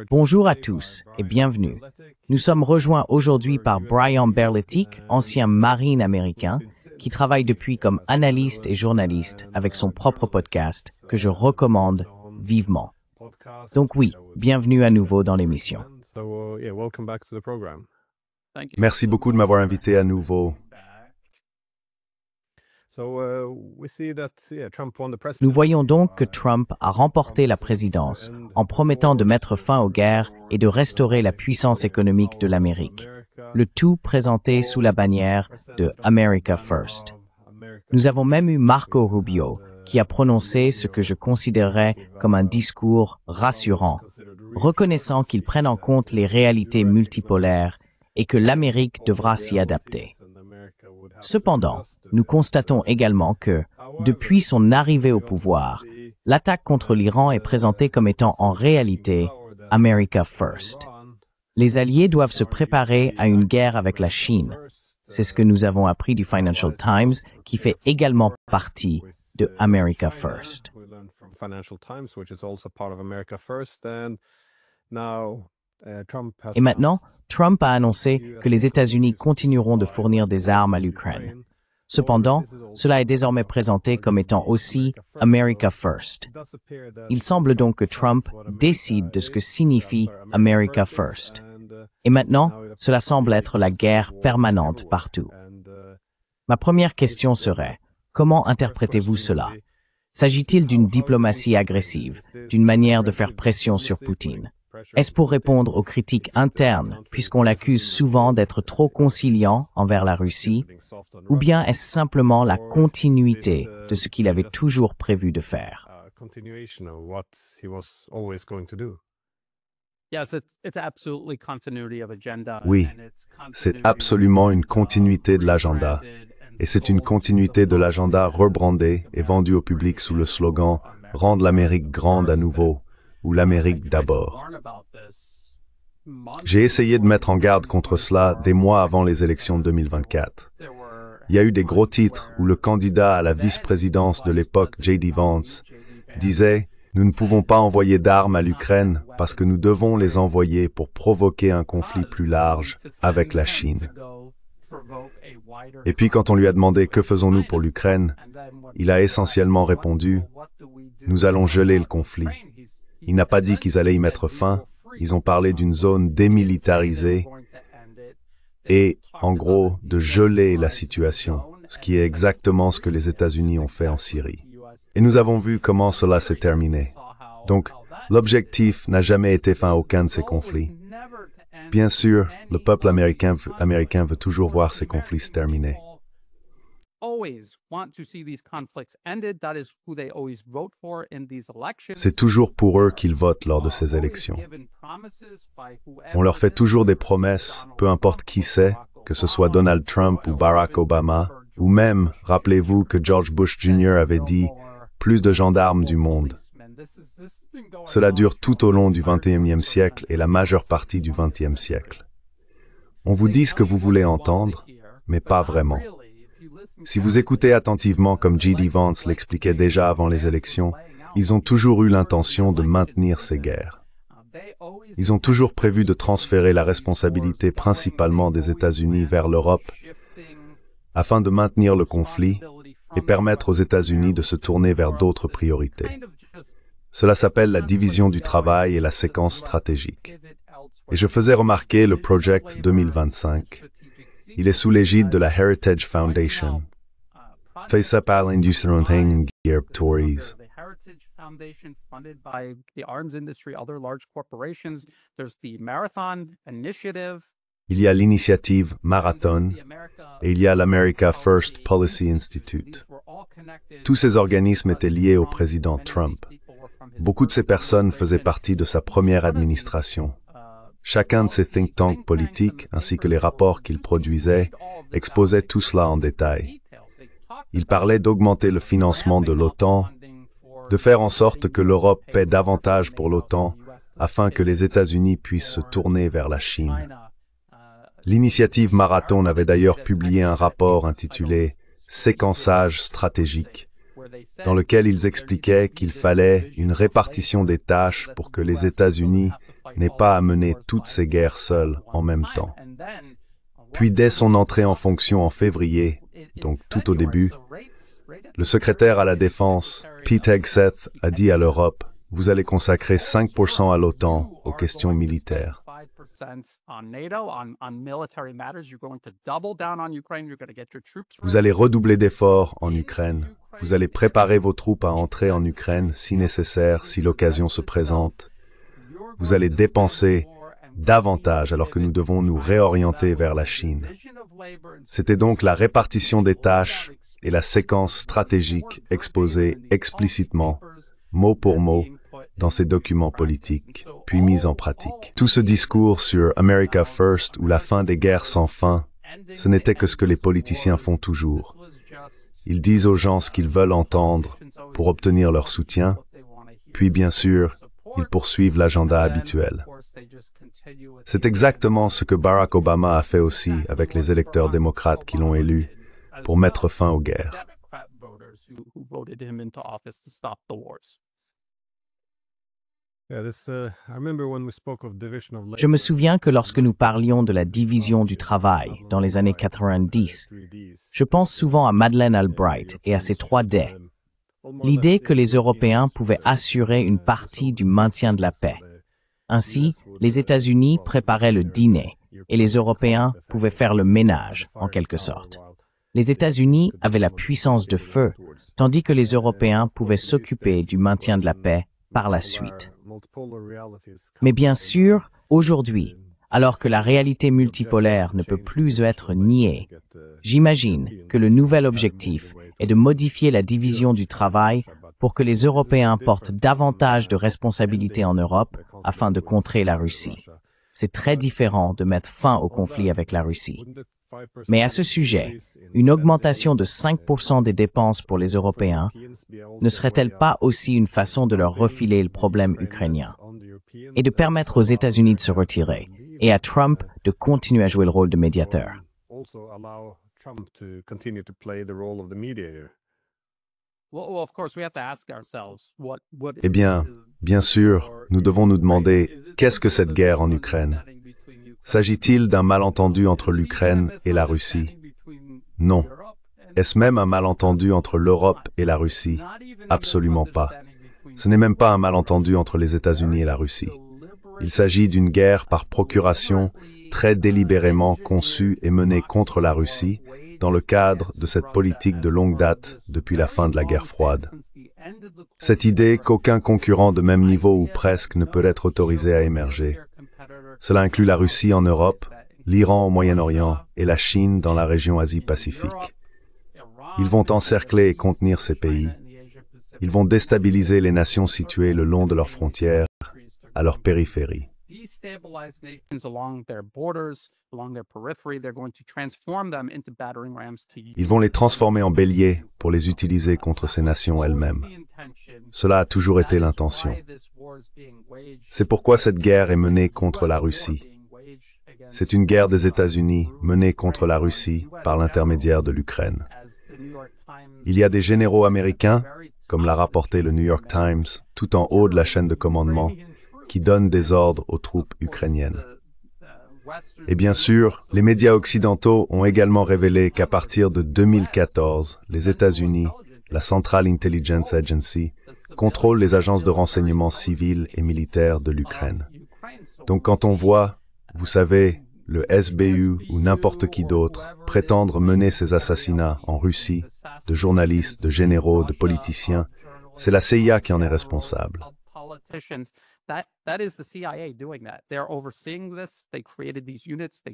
Bonjour à tous et bienvenue. Nous sommes rejoints aujourd'hui par Brian Berletic, ancien marine américain, qui travaille depuis comme analyste et journaliste avec son propre podcast que je recommande vivement. Donc oui, bienvenue à nouveau dans l'émission. Merci beaucoup de m'avoir invité à nouveau. Nous voyons donc que Trump a remporté la présidence en promettant de mettre fin aux guerres et de restaurer la puissance économique de l'Amérique, le tout présenté sous la bannière de America First. Nous avons même eu Marco Rubio, qui a prononcé ce que je considérerais comme un discours rassurant, reconnaissant qu'il prenne en compte les réalités multipolaires et que l'Amérique devra s'y adapter. Cependant, nous constatons également que, depuis son arrivée au pouvoir, l'attaque contre l'Iran est présentée comme étant en réalité America First. Les Alliés doivent se préparer à une guerre avec la Chine. C'est ce que nous avons appris du Financial Times, qui fait également partie de America First. Et maintenant, Trump a annoncé que les États-Unis continueront de fournir des armes à l'Ukraine. Cependant, cela est désormais présenté comme étant aussi America First. Il semble donc que Trump décide de ce que signifie America First. Et maintenant, cela semble être la guerre permanente partout. Ma première question serait, comment interprétez-vous cela? S'agit-il d'une diplomatie agressive, d'une manière de faire pression sur Poutine? Est-ce pour répondre aux critiques internes, puisqu'on l'accuse souvent d'être trop conciliant envers la Russie, ou bien est-ce simplement la continuité de ce qu'il avait toujours prévu de faire? Oui, c'est absolument une continuité de l'agenda. Et c'est une continuité de l'agenda rebrandé et vendu au public sous le slogan « Rendre l'Amérique grande à nouveau » ou « l'Amérique d'abord ». J'ai essayé de mettre en garde contre cela des mois avant les élections de 2024. Il y a eu des gros titres où le candidat à la vice-présidence de l'époque, J.D. Vance, disait « Nous ne pouvons pas envoyer d'armes à l'Ukraine parce que nous devons les envoyer pour provoquer un conflit plus large avec la Chine. » Et puis quand on lui a demandé « Que faisons-nous pour l'Ukraine ?», il a essentiellement répondu « Nous allons geler le conflit ». Il n'a pas dit qu'ils allaient y mettre fin, ils ont parlé d'une zone démilitarisée et, en gros, de geler la situation, ce qui est exactement ce que les États-Unis ont fait en Syrie. Et nous avons vu comment cela s'est terminé. Donc, l'objectif n'a jamais été fin à aucun de ces conflits. Bien sûr, le peuple américain veut toujours voir ces conflits se terminer. C'est toujours pour eux qu'ils votent lors de ces élections. On leur fait toujours des promesses, peu importe qui c'est, que ce soit Donald Trump ou Barack Obama, ou même, rappelez-vous que George Bush Jr. avait dit « plus de gendarmes du monde ». Cela dure tout au long du XXIe siècle et la majeure partie du XXe siècle. On vous dit ce que vous voulez entendre, mais pas vraiment. Si vous écoutez attentivement comme J.D. Vance l'expliquait déjà avant les élections, ils ont toujours eu l'intention de maintenir ces guerres. Ils ont toujours prévu de transférer la responsabilité principalement des États-Unis vers l'Europe afin de maintenir le conflit et permettre aux États-Unis de se tourner vers d'autres priorités. Cela s'appelle la division du travail et la séquence stratégique. Et je faisais remarquer le Project 2025. Il est sous l'égide de la Heritage Foundation. Fait ça par l'industrie Tories. Il y a l'initiative Marathon et il y a l'America First Policy Institute. Tous ces organismes étaient liés au président Trump. Beaucoup de ces personnes faisaient partie de sa première administration. Chacun de ces think tanks politiques, ainsi que les rapports qu'ils produisaient, exposaient tout cela en détail. Ils parlaient d'augmenter le financement de l'OTAN, de faire en sorte que l'Europe paie davantage pour l'OTAN, afin que les États-Unis puissent se tourner vers la Chine. L'initiative Marathon avait d'ailleurs publié un rapport intitulé « Séquençage stratégique », dans lequel ils expliquaient qu'il fallait une répartition des tâches pour que les États-Unis n'aient pas à mener toutes ces guerres seuls en même temps. Puis dès son entrée en fonction en février, donc tout au début, le secrétaire à la Défense, Pete Hegseth, a dit à l'Europe: « Vous allez consacrer 5% à l'OTAN aux questions militaires. Vous allez redoubler d'efforts en Ukraine. Vous allez préparer vos troupes à entrer en Ukraine si nécessaire, si l'occasion se présente. Vous allez dépenser davantage alors que nous devons nous réorienter vers la Chine. » C'était donc la répartition des tâches et la séquence stratégique exposée explicitement, mot pour mot, dans ces documents politiques, puis mis en pratique. Tout ce discours sur America First ou la fin des guerres sans fin, ce n'était que ce que les politiciens font toujours. Ils disent aux gens ce qu'ils veulent entendre pour obtenir leur soutien, puis bien sûr, ils poursuivent l'agenda habituel. C'est exactement ce que Barack Obama a fait aussi avec les électeurs démocrates qui l'ont élu pour mettre fin aux guerres. Je me souviens que lorsque nous parlions de la division du travail dans les années 90, je pense souvent à Madeleine Albright et à ses 3 D. L'idée que les Européens pouvaient assurer une partie du maintien de la paix. Ainsi, les États-Unis préparaient le dîner et les Européens pouvaient faire le ménage, en quelque sorte. Les États-Unis avaient la puissance de feu, tandis que les Européens pouvaient s'occuper du maintien de la paix par la suite. Mais bien sûr, aujourd'hui, alors que la réalité multipolaire ne peut plus être niée, j'imagine que le nouvel objectif est de modifier la division du travail pour que les Européens portent davantage de responsabilités en Europe afin de contrer la Russie. C'est très différent de mettre fin au conflit avec la Russie. Mais à ce sujet, une augmentation de 5% des dépenses pour les Européens ne serait-elle pas aussi une façon de leur refiler le problème ukrainien et de permettre aux États-Unis de se retirer et à Trump de continuer à jouer le rôle de médiateur? Eh bien sûr, nous devons nous demander, qu'est-ce que cette guerre en Ukraine? S'agit-il d'un malentendu entre l'Ukraine et la Russie? Non. Est-ce même un malentendu entre l'Europe et la Russie? Absolument pas. Ce n'est même pas un malentendu entre les États-Unis et la Russie. Il s'agit d'une guerre par procuration très délibérément conçue et menée contre la Russie dans le cadre de cette politique de longue date depuis la fin de la guerre froide. Cette idée qu'aucun concurrent de même niveau ou presque ne peut être autorisé à émerger. Cela inclut la Russie en Europe, l'Iran au Moyen-Orient et la Chine dans la région Asie-Pacifique. Ils vont encercler et contenir ces pays. Ils vont déstabiliser les nations situées le long de leurs frontières, à leur périphérie. Ils vont les transformer en béliers pour les utiliser contre ces nations elles-mêmes. Cela a toujours été l'intention. C'est pourquoi cette guerre est menée contre la Russie. C'est une guerre des États-Unis menée contre la Russie par l'intermédiaire de l'Ukraine. Il y a des généraux américains, comme l'a rapporté le New York Times, tout en haut de la chaîne de commandement, qui donnent des ordres aux troupes ukrainiennes. Et bien sûr, les médias occidentaux ont également révélé qu'à partir de 2014, les États-Unis, la Central Intelligence Agency, contrôlent les agences de renseignement civiles et militaires de l'Ukraine. Donc quand on voit, vous savez, le SBU ou n'importe qui d'autre prétendre mener ces assassinats en Russie, de journalistes, de généraux, de politiciens, c'est la CIA qui en est responsable.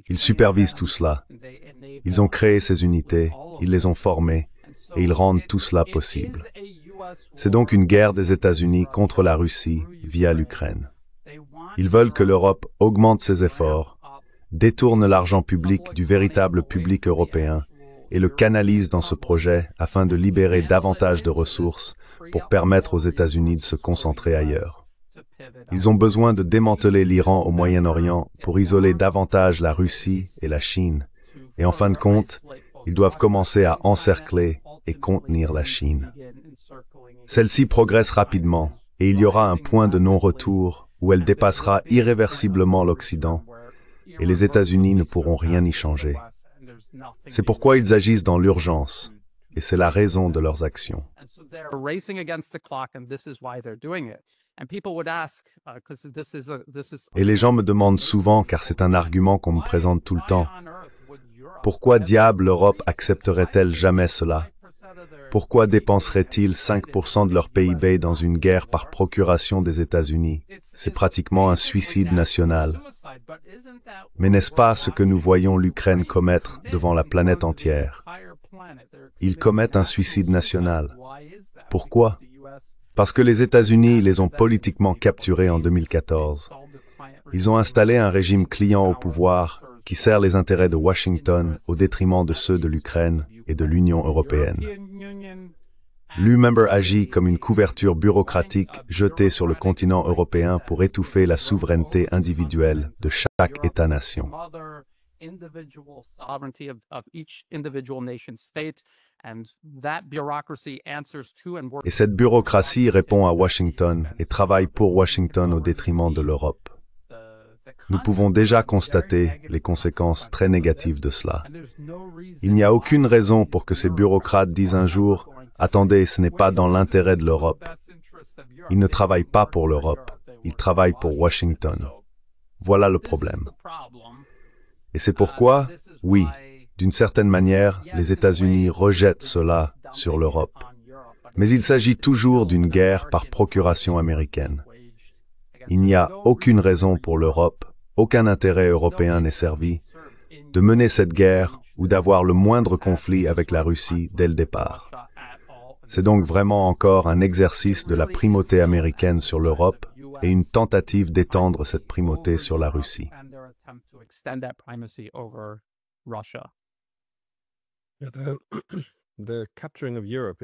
Ils supervisent tout cela. Ils ont créé ces unités, ils les ont formées, et ils rendent tout cela possible. C'est donc une guerre des États-Unis contre la Russie via l'Ukraine. Ils veulent que l'Europe augmente ses efforts, détourne l'argent public du véritable public européen et le canalise dans ce projet afin de libérer davantage de ressources pour permettre aux États-Unis de se concentrer ailleurs. Ils ont besoin de démanteler l'Iran au Moyen-Orient pour isoler davantage la Russie et la Chine. Et en fin de compte, ils doivent commencer à encercler et contenir la Chine. Celle-ci progresse rapidement et il y aura un point de non-retour où elle dépassera irréversiblement l'Occident et les États-Unis ne pourront rien y changer. C'est pourquoi ils agissent dans l'urgence et c'est la raison de leurs actions. Et les gens me demandent souvent, car c'est un argument qu'on me présente tout le temps, pourquoi diable l'Europe accepterait-elle jamais cela? Pourquoi dépenserait-ils 5% de leur PIB dans une guerre par procuration des États-Unis? C'est pratiquement un suicide national. Mais n'est-ce pas ce que nous voyons l'Ukraine commettre devant la planète entière? Ils commettent un suicide national. Pourquoi? Parce que les États-Unis les ont politiquement capturés en 2014. Ils ont installé un régime client au pouvoir qui sert les intérêts de Washington au détriment de ceux de l'Ukraine et de l'Union européenne. L'U-Member agit comme une couverture bureaucratique jetée sur le continent européen pour étouffer la souveraineté individuelle de chaque État-nation. Et cette bureaucratie répond à Washington et travaille pour Washington au détriment de l'Europe. Nous pouvons déjà constater les conséquences très négatives de cela. Il n'y a aucune raison pour que ces bureaucrates disent un jour « Attendez, ce n'est pas dans l'intérêt de l'Europe ». Ils ne travaillent pas pour l'Europe, ils travaillent pour Washington. Voilà le problème. Et c'est pourquoi, oui, d'une certaine manière, les États-Unis rejettent cela sur l'Europe. Mais il s'agit toujours d'une guerre par procuration américaine. Il n'y a aucune raison pour l'Europe, aucun intérêt européen n'est servi, de mener cette guerre ou d'avoir le moindre conflit avec la Russie dès le départ. C'est donc vraiment encore un exercice de la primauté américaine sur l'Europe et une tentative d'étendre cette primauté sur la Russie.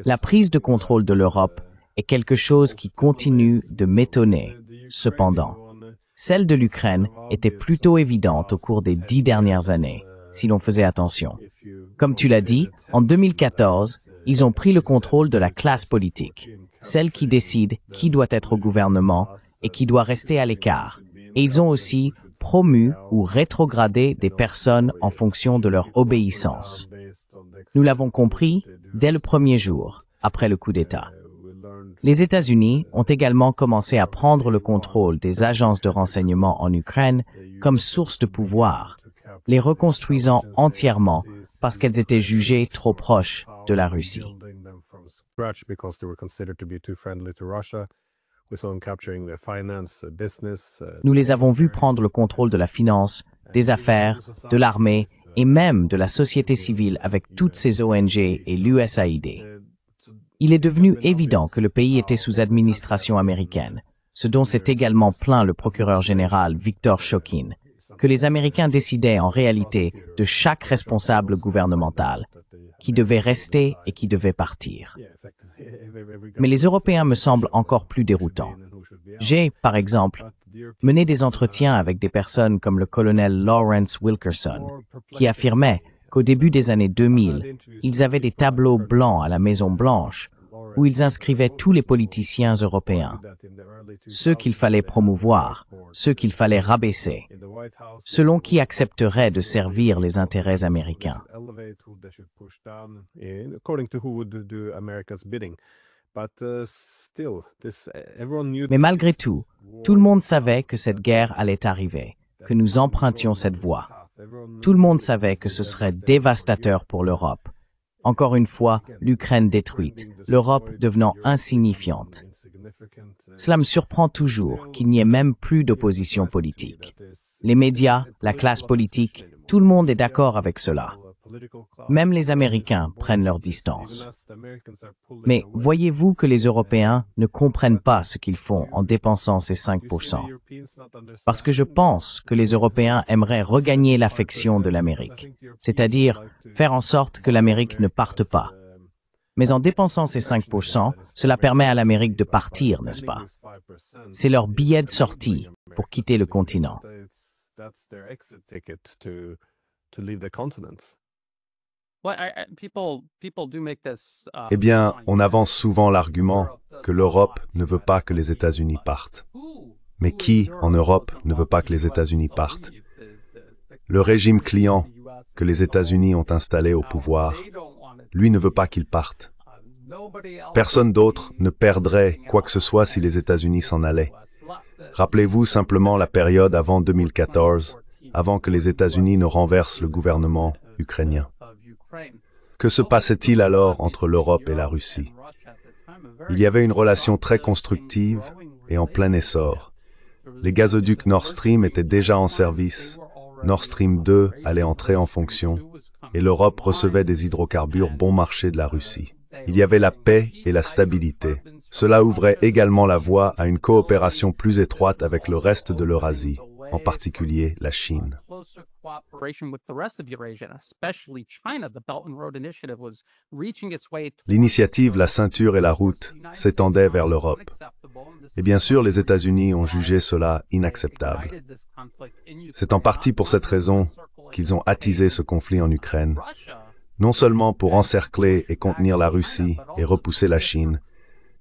La prise de contrôle de l'Europe est quelque chose qui continue de m'étonner. Cependant, celle de l'Ukraine était plutôt évidente au cours des 10 dernières années, si l'on faisait attention. Comme tu l'as dit, en 2014, ils ont pris le contrôle de la classe politique, celle qui décide qui doit être au gouvernement et qui doit rester à l'écart. Et ils ont aussi promu ou rétrogradé des personnes en fonction de leur obéissance. Nous l'avons compris dès le premier jour, après le coup d'État. Les États-Unis ont également commencé à prendre le contrôle des agences de renseignement en Ukraine comme source de pouvoir, les reconstruisant entièrement parce qu'elles étaient jugées trop proches de la Russie. Nous les avons vus prendre le contrôle de la finance, des affaires, de l'armée et même de la société civile avec toutes ses ONG et l'USAID. Il est devenu évident que le pays était sous administration américaine, ce dont s'est également plaint le procureur général Victor Shokin, que les Américains décidaient en réalité de chaque responsable gouvernemental, qui devait rester et qui devait partir. Mais les Européens me semblent encore plus déroutants. J'ai, par exemple, mené des entretiens avec des personnes comme le colonel Lawrence Wilkerson, qui affirmait qu'au début des années 2000, ils avaient des tableaux blancs à la Maison-Blanche où ils inscrivaient tous les politiciens européens, ceux qu'il fallait promouvoir, ceux qu'il fallait rabaisser, selon qui accepterait de servir les intérêts américains. Mais malgré tout le monde savait que cette guerre allait arriver, que nous empruntions cette voie. Tout le monde savait que ce serait dévastateur pour l'Europe. Encore une fois, l'Ukraine détruite, l'Europe devenant insignifiante. Cela me surprend toujours qu'il n'y ait même plus d'opposition politique. Les médias, la classe politique, tout le monde est d'accord avec cela. Même les Américains prennent leur distance. Mais voyez-vous que les Européens ne comprennent pas ce qu'ils font en dépensant ces 5%. Parce que je pense que les Européens aimeraient regagner l'affection de l'Amérique, c'est-à-dire faire en sorte que l'Amérique ne parte pas. Mais en dépensant ces 5%, cela permet à l'Amérique de partir, n'est-ce pas? C'est leur billet de sortie pour quitter le continent. Eh bien, on avance souvent l'argument que l'Europe ne veut pas que les États-Unis partent. Mais qui, en Europe, ne veut pas que les États-Unis partent? Le régime client que les États-Unis ont installé au pouvoir, lui ne veut pas qu'ils partent. Personne d'autre ne perdrait quoi que ce soit si les États-Unis s'en allaient. Rappelez-vous simplement la période avant 2014, avant que les États-Unis ne renversent le gouvernement ukrainien. Que se passait-il alors entre l'Europe et la Russie? Il y avait une relation très constructive et en plein essor. Les gazoducs Nord Stream étaient déjà en service, Nord Stream 2 allait entrer en fonction, et l'Europe recevait des hydrocarbures bon marché de la Russie. Il y avait la paix et la stabilité. Cela ouvrait également la voie à une coopération plus étroite avec le reste de l'Eurasie, en particulier la Chine. L'initiative La ceinture et la route s'étendait vers l'Europe. Et bien sûr, les États-Unis ont jugé cela inacceptable. C'est en partie pour cette raison qu'ils ont attisé ce conflit en Ukraine, non seulement pour encercler et contenir la Russie et repousser la Chine,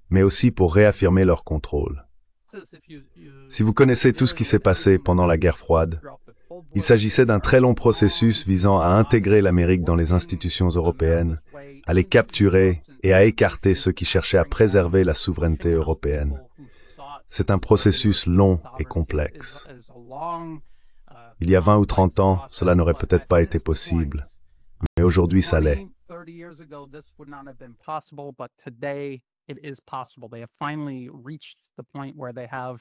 mais aussi pour réaffirmer leur contrôle. Si vous connaissez tout ce qui s'est passé pendant la guerre froide, il s'agissait d'un très long processus visant à intégrer l'Amérique dans les institutions européennes, à les capturer et à écarter ceux qui cherchaient à préserver la souveraineté européenne. C'est un processus long et complexe. Il y a 20 ou 30 ans, cela n'aurait peut-être pas été possible, mais aujourd'hui ça l'est.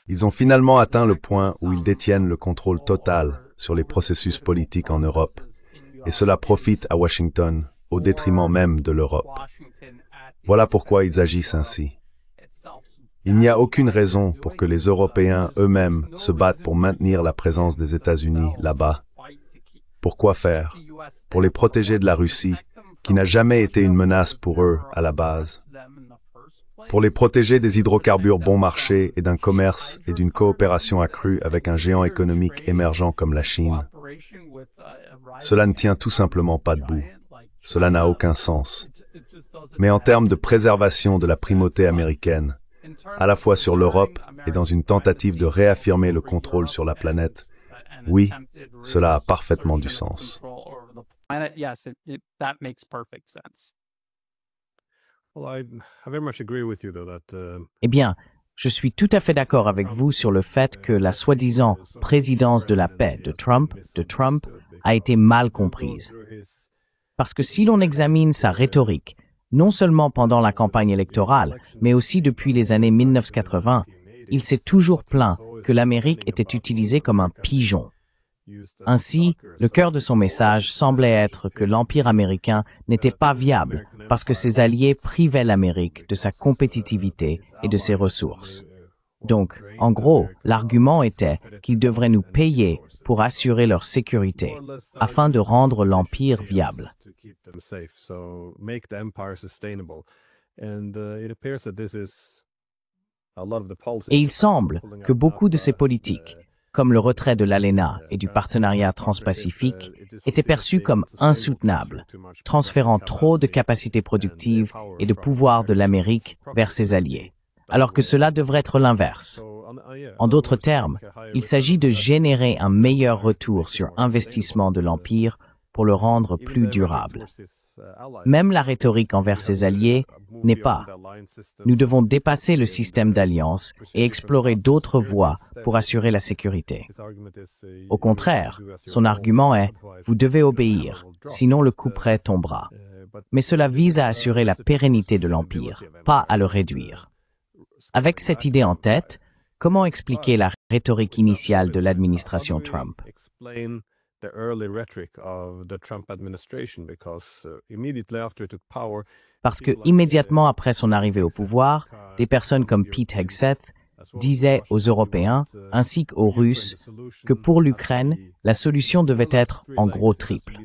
Ils ont finalement atteint le point où ils détiennent le contrôle total sur les processus politiques en Europe, et cela profite à Washington, au détriment même de l'Europe. Voilà pourquoi ils agissent ainsi. Il n'y a aucune raison pour que les Européens eux-mêmes se battent pour maintenir la présence des États-Unis là-bas. Pourquoi faire? Pour les protéger de la Russie, qui n'a jamais été une menace pour eux à la base. Pour les protéger des hydrocarbures bon marché et d'un commerce et d'une coopération accrue avec un géant économique émergent comme la Chine. Cela ne tient tout simplement pas debout. Cela n'a aucun sens. Mais en termes de préservation de la primauté américaine, à la fois sur l'Europe et dans une tentative de réaffirmer le contrôle sur la planète, oui, cela a parfaitement du sens. Eh bien, je suis tout à fait d'accord avec vous sur le fait que la soi-disant présidence de la paix de Trump a été mal comprise. Parce que si l'on examine sa rhétorique, non seulement pendant la campagne électorale, mais aussi depuis les années 1980, il s'est toujours plaint que l'Amérique était utilisée comme un pigeon. Ainsi, le cœur de son message semblait être que l'Empire américain n'était pas viable parce que ses alliés privaient l'Amérique de sa compétitivité et de ses ressources. Donc, en gros, l'argument était qu'ils devraient nous payer pour assurer leur sécurité, afin de rendre l'Empire viable. Et il semble que beaucoup de ces politiques, comme le retrait de l'ALENA et du partenariat transpacifique, étaient perçus comme insoutenables, transférant trop de capacités productives et de pouvoir de l'Amérique vers ses alliés, alors que cela devrait être l'inverse. En d'autres termes, il s'agit de générer un meilleur retour sur investissement de l'Empire pour le rendre plus durable. Même la rhétorique envers ses alliés n'est pas. Nous devons dépasser le système d'alliance et explorer d'autres voies pour assurer la sécurité. Au contraire, son argument est « vous devez obéir, sinon le couperet tombera ». Mais cela vise à assurer la pérennité de l'Empire, pas à le réduire. Avec cette idée en tête, comment expliquer la rhétorique initiale de l'administration Trump? Parce que immédiatement après son arrivée au pouvoir, des personnes comme Pete Hegseth disaient aux Européens ainsi qu'aux Russes que pour l'Ukraine, la solution devait être en gros triple.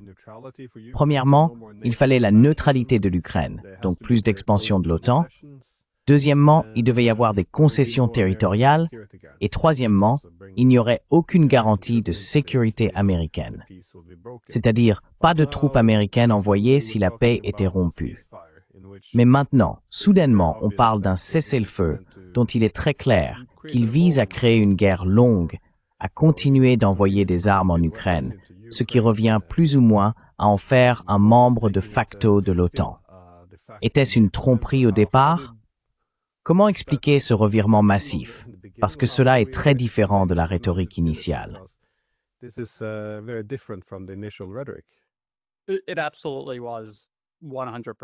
Premièrement, il fallait la neutralité de l'Ukraine, donc plus d'expansion de l'OTAN. Deuxièmement, il devait y avoir des concessions territoriales. Et troisièmement, il n'y aurait aucune garantie de sécurité américaine. c'est-à-dire pas de troupes américaines envoyées si la paix était rompue. Mais maintenant, soudainement, on parle d'un cessez-le-feu dont il est très clair qu'il vise à créer une guerre longue, à continuer d'envoyer des armes en Ukraine, ce qui revient plus ou moins à en faire un membre de facto de l'OTAN. Était-ce une tromperie au départ? Comment expliquer ce revirement massif? Parce que cela est très différent de la rhétorique initiale.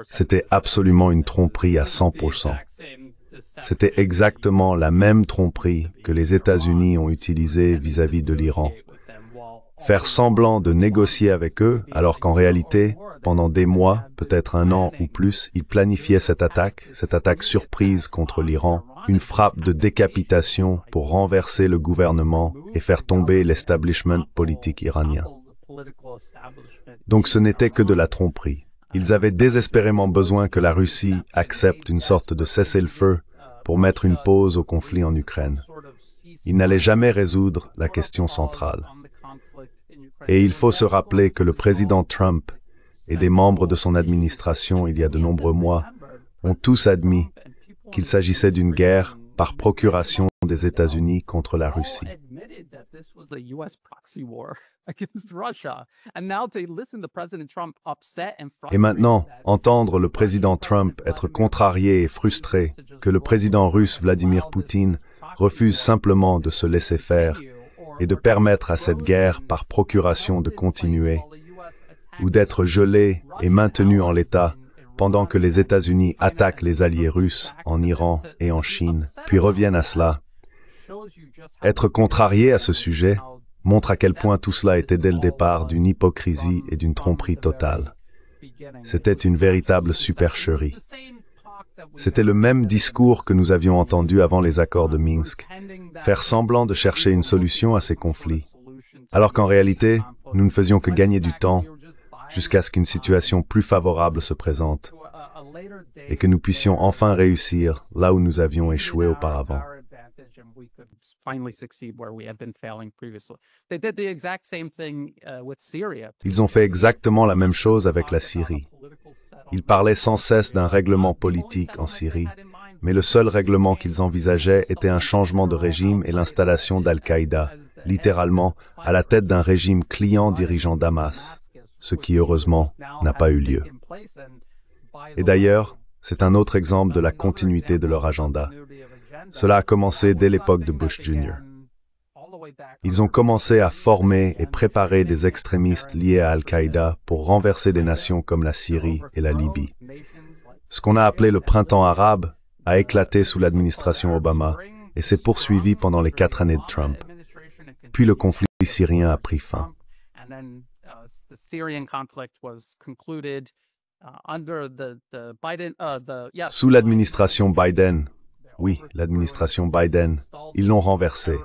C'était absolument une tromperie à 100%. C'était exactement la même tromperie que les États-Unis ont utilisée vis-à-vis de l'Iran. Faire semblant de négocier avec eux, alors qu'en réalité, pendant des mois, peut-être un an ou plus, ils planifiaient cette attaque surprise contre l'Iran, une frappe de décapitation pour renverser le gouvernement et faire tomber l'establishment politique iranien. Donc ce n'était que de la tromperie. Ils avaient désespérément besoin que la Russie accepte une sorte de cessez-le-feu pour mettre une pause au conflit en Ukraine. Ils n'allaient jamais résoudre la question centrale. Et il faut se rappeler que le président Trump et des membres de son administration il y a de nombreux mois ont tous admis qu'il s'agissait d'une guerre par procuration des États-Unis contre la Russie. Et maintenant, entendre le président Trump être contrarié et frustré que le président russe Vladimir Poutine refuse simplement de se laisser faire et de permettre à cette guerre par procuration de continuer, ou d'être gelée et maintenue en l'état pendant que les États-Unis attaquent les alliés russes en Iran et en Chine, puis reviennent à cela. Être contrarié à ce sujet montre à quel point tout cela était dès le départ d'une hypocrisie et d'une tromperie totale. C'était une véritable supercherie. C'était le même discours que nous avions entendu avant les accords de Minsk, faire semblant de chercher une solution à ces conflits, alors qu'en réalité, nous ne faisions que gagner du temps jusqu'à ce qu'une situation plus favorable se présente et que nous puissions enfin réussir là où nous avions échoué auparavant. Ils ont fait exactement la même chose avec la Syrie. Ils parlaient sans cesse d'un règlement politique en Syrie, mais le seul règlement qu'ils envisageaient était un changement de régime et l'installation d'Al-Qaïda, littéralement à la tête d'un régime client dirigeant Damas, ce qui heureusement n'a pas eu lieu. Et d'ailleurs, c'est un autre exemple de la continuité de leur agenda. Cela a commencé dès l'époque de Bush Jr. Ils ont commencé à former et préparer des extrémistes liés à Al-Qaïda pour renverser des nations comme la Syrie et la Libye. Ce qu'on a appelé le printemps arabe a éclaté sous l'administration Obama et s'est poursuivi pendant les 4 années de Trump. Puis le conflit syrien a pris fin. Sous l'administration Biden, oui, l'administration Biden, ils l'ont renversé.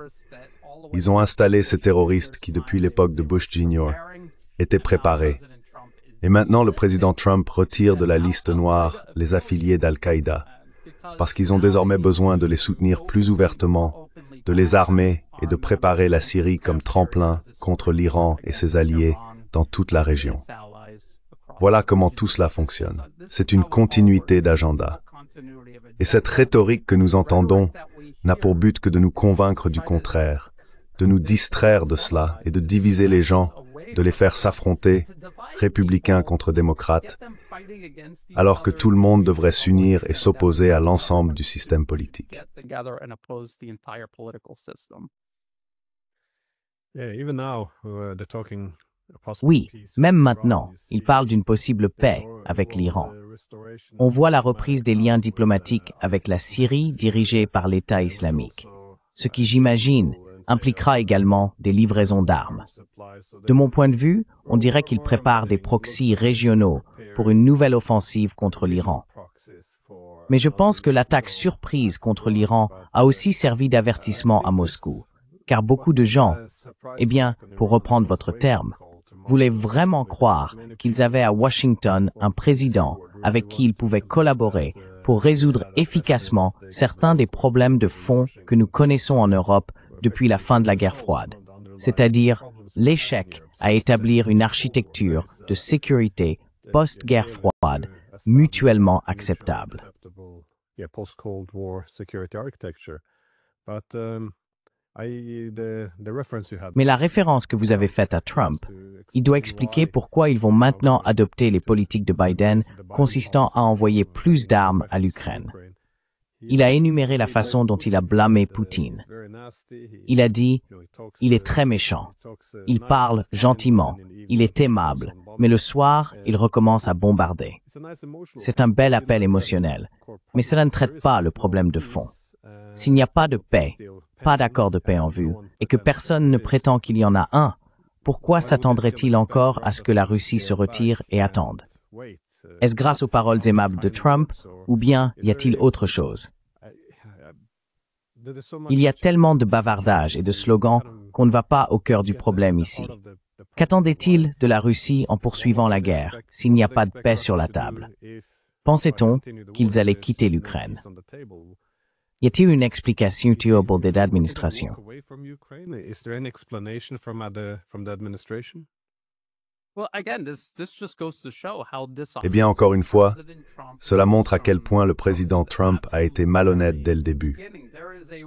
Ils ont installé ces terroristes qui, depuis l'époque de Bush Jr., étaient préparés. Et maintenant, le président Trump retire de la liste noire les affiliés d'Al-Qaïda, parce qu'ils ont désormais besoin de les soutenir plus ouvertement, de les armer et de préparer la Syrie comme tremplin contre l'Iran et ses alliés dans toute la région. Voilà comment tout cela fonctionne. C'est une continuité d'agenda. Et cette rhétorique que nous entendons n'a pour but que de nous convaincre du contraire, de nous distraire de cela et de diviser les gens, de les faire s'affronter, républicains contre démocrates, alors que tout le monde devrait s'unir et s'opposer à l'ensemble du système politique. Oui, même maintenant, il parle d'une possible paix avec l'Iran. On voit la reprise des liens diplomatiques avec la Syrie dirigée par l'État islamique, ce qui, j'imagine, impliquera également des livraisons d'armes. De mon point de vue, on dirait qu'il prépare des proxys régionaux pour une nouvelle offensive contre l'Iran. Mais je pense que l'attaque surprise contre l'Iran a aussi servi d'avertissement à Moscou, car beaucoup de gens, eh bien, pour reprendre votre terme, voulaient vraiment croire qu'ils avaient à Washington un président avec qui ils pouvaient collaborer pour résoudre efficacement certains des problèmes de fond que nous connaissons en Europe depuis la fin de la guerre froide, c'est-à-dire l'échec à établir une architecture de sécurité post-guerre froide mutuellement acceptable. Mais la référence que vous avez faite à Trump, il doit expliquer pourquoi ils vont maintenant adopter les politiques de Biden consistant à envoyer plus d'armes à l'Ukraine. Il a énuméré la façon dont il a blâmé Poutine. Il a dit « Il est très méchant. Il parle gentiment. Il est aimable. Mais le soir, il recommence à bombarder. » C'est un bel appel émotionnel. Mais cela ne traite pas le problème de fond. S'il n'y a pas de paix, pas d'accord de paix en vue, et que personne ne prétend qu'il y en a un, pourquoi s'attendrait-il encore à ce que la Russie se retire et attende? Est-ce grâce aux paroles aimables de Trump, ou bien y a-t-il autre chose? Il y a tellement de bavardage et de slogans qu'on ne va pas au cœur du problème ici. Qu'attendait-il de la Russie en poursuivant la guerre, s'il n'y a pas de paix sur la table? Pensait-on qu'ils allaient quitter l'Ukraine? Y a-t-il une explication fiable de l'administration? Eh bien, encore une fois, cela montre à quel point le président Trump a été malhonnête dès le début.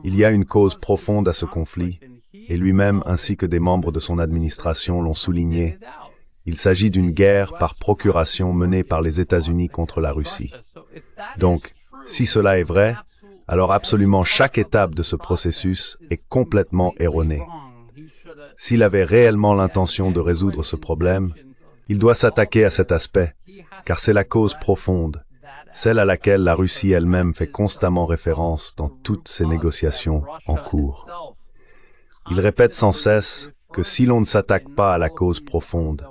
Il y a une cause profonde à ce conflit, et lui-même ainsi que des membres de son administration l'ont souligné. Il s'agit d'une guerre par procuration menée par les États-Unis contre la Russie. Donc, si cela est vrai, alors absolument chaque étape de ce processus est complètement erronée. S'il avait réellement l'intention de résoudre ce problème, il doit s'attaquer à cet aspect, car c'est la cause profonde, celle à laquelle la Russie elle-même fait constamment référence dans toutes ses négociations en cours. Il répète sans cesse que si l'on ne s'attaque pas à la cause profonde,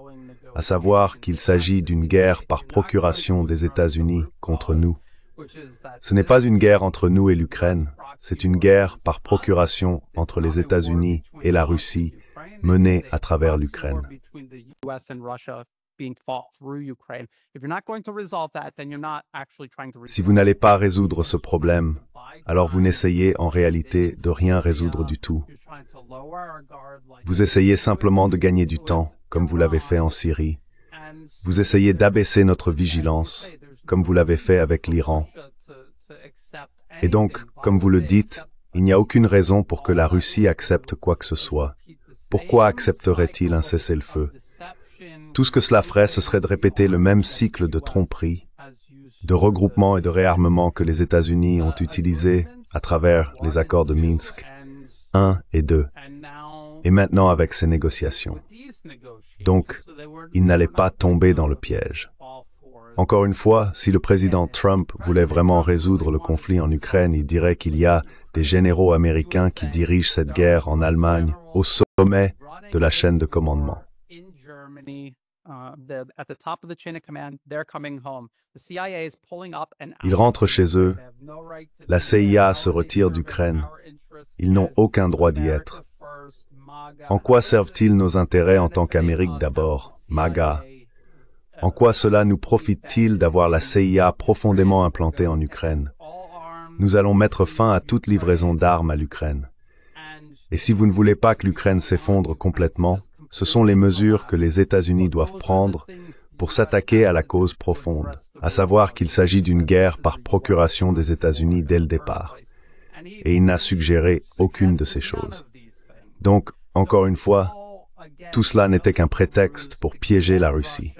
à savoir qu'il s'agit d'une guerre par procuration des États-Unis contre nous, ce n'est pas une guerre entre nous et l'Ukraine, c'est une guerre par procuration entre les États-Unis et la Russie, menée à travers l'Ukraine. Si vous n'allez pas résoudre ce problème, alors vous n'essayez en réalité de rien résoudre du tout. Vous essayez simplement de gagner du temps, comme vous l'avez fait en Syrie. Vous essayez d'abaisser notre vigilance, comme vous l'avez fait avec l'Iran. Et donc, comme vous le dites, il n'y a aucune raison pour que la Russie accepte quoi que ce soit. Pourquoi accepterait-il un cessez-le-feu? Tout ce que cela ferait, ce serait de répéter le même cycle de tromperie, de regroupement et de réarmement que les États-Unis ont utilisé à travers les accords de Minsk 1 et 2, et maintenant avec ces négociations. Donc, il n'allait pas tomber dans le piège. Encore une fois, si le président Trump voulait vraiment résoudre le conflit en Ukraine, il dirait qu'il y a des généraux américains qui dirigent cette guerre en Allemagne au sommet de la chaîne de commandement. Ils rentrent chez eux, la CIA se retire d'Ukraine, ils n'ont aucun droit d'y être. En quoi servent-ils nos intérêts en tant qu'Amérique d'abord, MAGA? En quoi cela nous profite-t-il d'avoir la CIA profondément implantée en Ukraine? Nous allons mettre fin à toute livraison d'armes à l'Ukraine. Et si vous ne voulez pas que l'Ukraine s'effondre complètement, ce sont les mesures que les États-Unis doivent prendre pour s'attaquer à la cause profonde, à savoir qu'il s'agit d'une guerre par procuration des États-Unis dès le départ. Et il n'a suggéré aucune de ces choses. Donc, encore une fois, tout cela n'était qu'un prétexte pour piéger la Russie.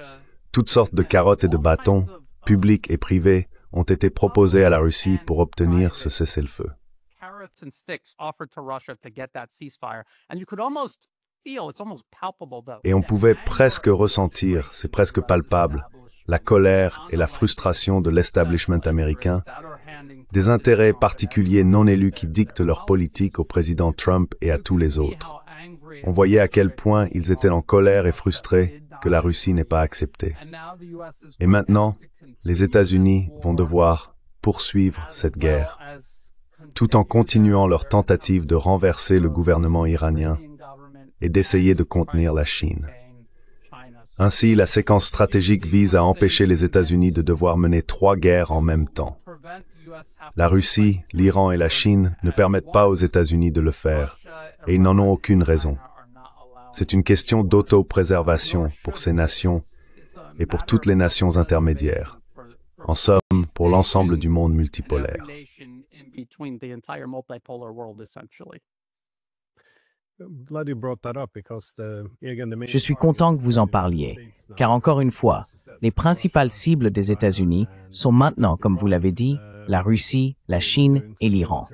Toutes sortes de carottes et de bâtons, publics et privés, ont été proposés à la Russie pour obtenir ce cessez-le-feu. Et on pouvait presque ressentir, c'est presque palpable, la colère et la frustration de l'establishment américain, des intérêts particuliers non élus qui dictent leur politique au président Trump et à tous les autres. On voyait à quel point ils étaient en colère et frustrés que la Russie n'ait pas accepté. Et maintenant, les États-Unis vont devoir poursuivre cette guerre, tout en continuant leur tentative de renverser le gouvernement iranien et d'essayer de contenir la Chine. Ainsi, la séquence stratégique vise à empêcher les États-Unis de devoir mener 3 guerres en même temps. La Russie, l'Iran et la Chine ne permettent pas aux États-Unis de le faire, et ils n'en ont aucune raison. C'est une question d'auto-préservation pour ces nations et pour toutes les nations intermédiaires. En somme, pour l'ensemble du monde multipolaire. Je suis content que vous en parliez, car encore une fois, les principales cibles des États-Unis sont maintenant, comme vous l'avez dit, la Russie, la Chine et l'Iran.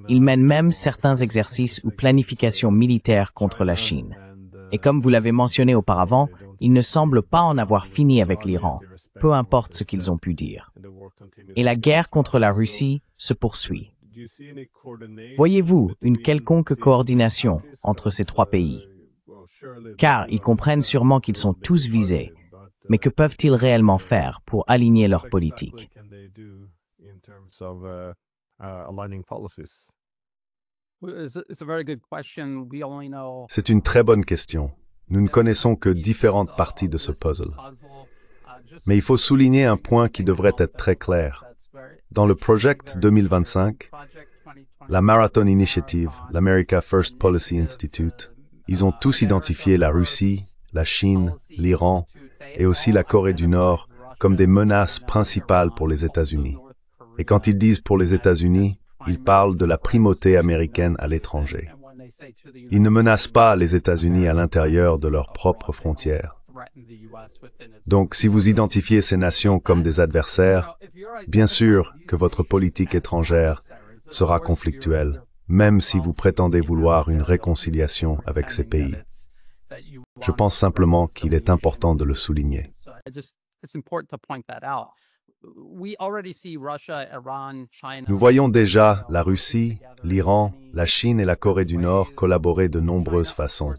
Ils mènent même certains exercices ou planifications militaires contre la Chine. Et comme vous l'avez mentionné auparavant, ils ne semblent pas en avoir fini avec l'Iran, peu importe ce qu'ils ont pu dire. Et la guerre contre la Russie se poursuit. Voyez-vous une quelconque coordination entre ces trois pays? Car ils comprennent sûrement qu'ils sont tous visés, mais que peuvent-ils réellement faire pour aligner leur politique? C'est une très bonne question. Nous ne connaissons que différentes parties de ce puzzle. Mais il faut souligner un point qui devrait être très clair. Dans le Project 2025, la Marathon Initiative, l'America First Policy Institute, ils ont tous identifié la Russie, la Chine, l'Iran et aussi la Corée du Nord comme des menaces principales pour les États-Unis. Et quand ils disent pour les États-Unis, ils parlent de la primauté américaine à l'étranger. Ils ne menacent pas les États-Unis à l'intérieur de leurs propres frontières. Donc, si vous identifiez ces nations comme des adversaires, bien sûr que votre politique étrangère sera conflictuelle, même si vous prétendez vouloir une réconciliation avec ces pays. Je pense simplement qu'il est important de le souligner. Nous voyons déjà la Russie, l'Iran, la Chine et la Corée du Nord collaborer de nombreuses façons.